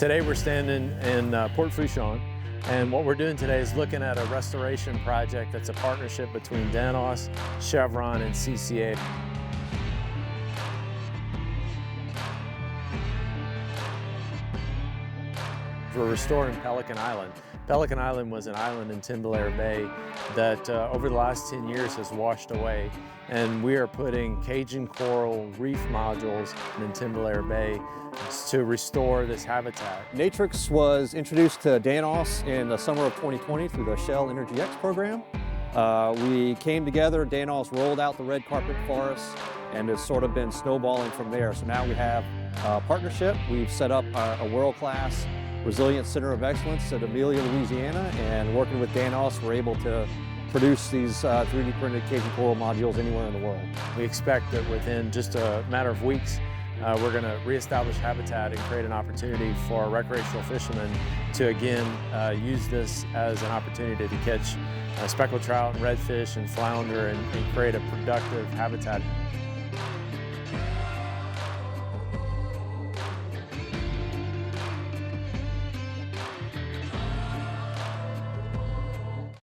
Today we're standing in Port Fourchon, and what we're doing today is looking at a restoration project that's a partnership between Danos, Chevron, and CCA. We're restoring Pelican Island. Pelican Island was an island in Timbalier Bay that over the last 10 years has washed away, and we are putting Cajun coral reef modules in Timbalier Bay to restore this habitat. Natrx was introduced to Danos in the summer of 2020 through the Shell Energy X program. We came together, Danos rolled out the red carpet for us, and it's sort of been snowballing from there. So now we have a partnership. We've set up a world-class Resilient Center of Excellence at Amelia, Louisiana, and working with Danos, we're able to produce these 3D printed Cajun coral modules anywhere in the world. We expect that within just a matter of weeks, we're going to reestablish habitat and create an opportunity for recreational fishermen to again use this as an opportunity to catch speckled trout and redfish and flounder and create a productive habitat.